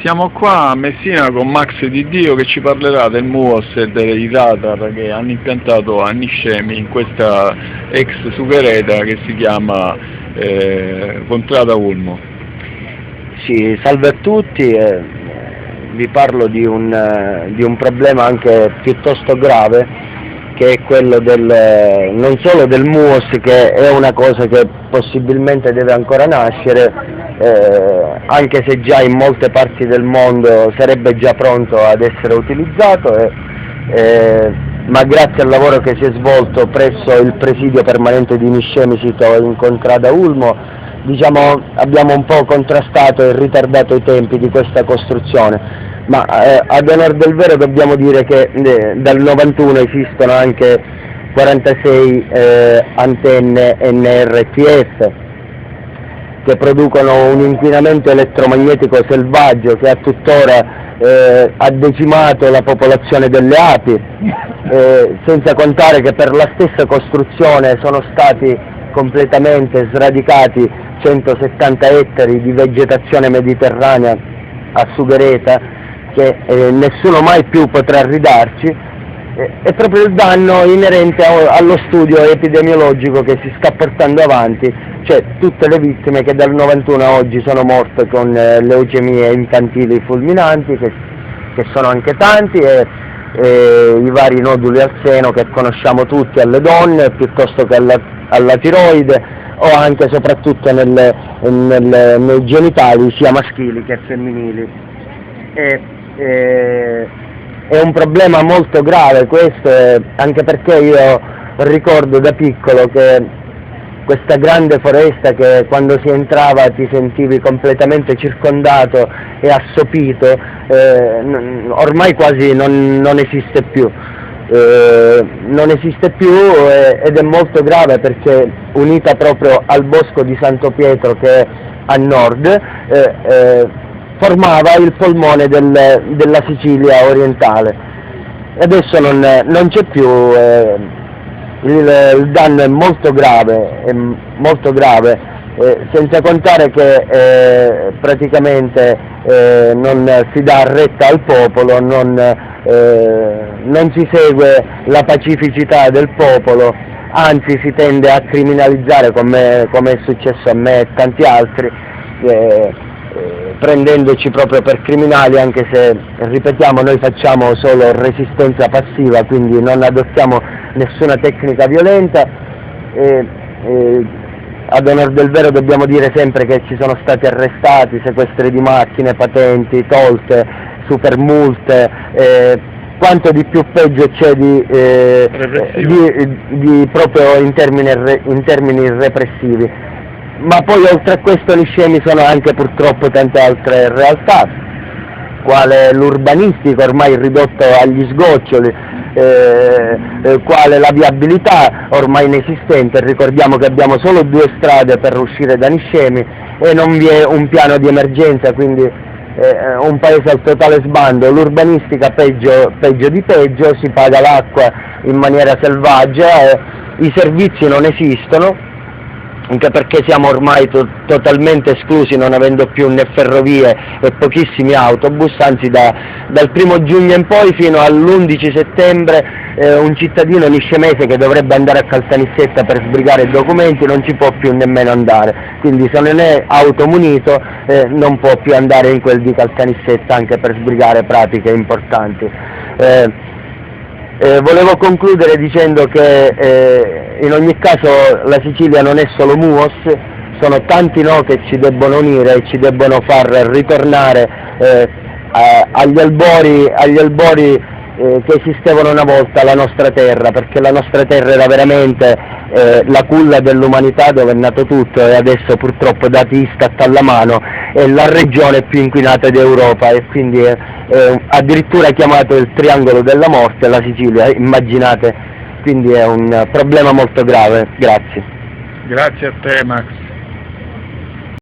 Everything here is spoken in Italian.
Siamo qua a Messina con Max Di Dio che ci parlerà del MUOS e dei radar che hanno impiantato a Niscemi in questa ex sughereta che si chiama Contrada Ulmo. Sì, salve a tutti, vi parlo di un problema anche piuttosto grave, che è quello non solo del MUOS, che è una cosa che possibilmente deve ancora nascere, anche se già in molte parti del mondo sarebbe già pronto ad essere utilizzato, ma grazie al lavoro che si è svolto presso il presidio permanente di Niscemi sito in Contrada Ulmo, diciamo, abbiamo un po' contrastato e ritardato i tempi di questa costruzione. Ma ad onor del vero dobbiamo dire che dal 91 esistono anche 46 antenne NRTF che producono un inquinamento elettromagnetico selvaggio che a tuttora ha decimato la popolazione delle api, senza contare che per la stessa costruzione sono stati completamente sradicati 170 ettari di vegetazione mediterranea a sughereta, che nessuno mai più potrà ridarci, è proprio il danno inerente allo studio epidemiologico che si sta portando avanti, cioè tutte le vittime che dal 91 a oggi sono morte con leucemie infantili fulminanti, che sono anche tanti, e i vari noduli al seno che conosciamo tutti alle donne, piuttosto che alla tiroide, o anche e soprattutto nei genitali sia maschili che femminili. È un problema molto grave questo, anche perché io ricordo da piccolo che questa grande foresta, che quando si entrava ti sentivi completamente circondato e assopito, ormai quasi non esiste più. Non esiste più ed è molto grave perché, unita proprio al bosco di Santo Pietro che è a nord, formava il polmone della Sicilia orientale. E adesso non c'è più, il danno è molto grave, senza contare che praticamente non si dà retta al popolo, non si segue la pacificità del popolo, anzi si tende a criminalizzare, come è successo a me e tanti altri, prendendoci proprio per criminali, anche se, ripetiamo, noi facciamo solo resistenza passiva, quindi non adottiamo nessuna tecnica violenta. Ad onor del vero dobbiamo dire sempre che ci sono stati arrestati, sequestri di macchine, patenti tolte, super multe, quanto di più peggio c'è di proprio in termini repressivi. Ma poi oltre a questo Niscemi sono anche purtroppo tante altre realtà, quale l'urbanistica ormai ridotto agli sgoccioli, quale la viabilità ormai inesistente. Ricordiamo che abbiamo solo 2 strade per uscire da Niscemi e non vi è un piano di emergenza, quindi un paese al totale sbando. L'urbanistica peggio di peggio, si paga l'acqua in maniera selvaggia, i servizi non esistono, anche perché siamo ormai totalmente esclusi, non avendo più né ferrovie e pochissimi autobus, anzi dal 1° giugno in poi fino all'11 settembre un cittadino niscemese che dovrebbe andare a Caltanissetta per sbrigare i documenti non ci può più nemmeno andare, quindi se non è automunito non può più andare in quel di Caltanissetta anche per sbrigare pratiche importanti. Volevo concludere dicendo che in ogni caso la Sicilia non è solo MUOS, sono tanti no che ci debbono unire e ci debbono far ritornare agli albori che esistevano una volta la nostra terra, perché la nostra terra era veramente la culla dell'umanità, dove è nato tutto, e adesso purtroppo, dati Istat alla mano, è la regione più inquinata d'Europa, e quindi è addirittura chiamato il triangolo della morte la Sicilia, immaginate, quindi è un problema molto grave. Grazie. Grazie a te, Max.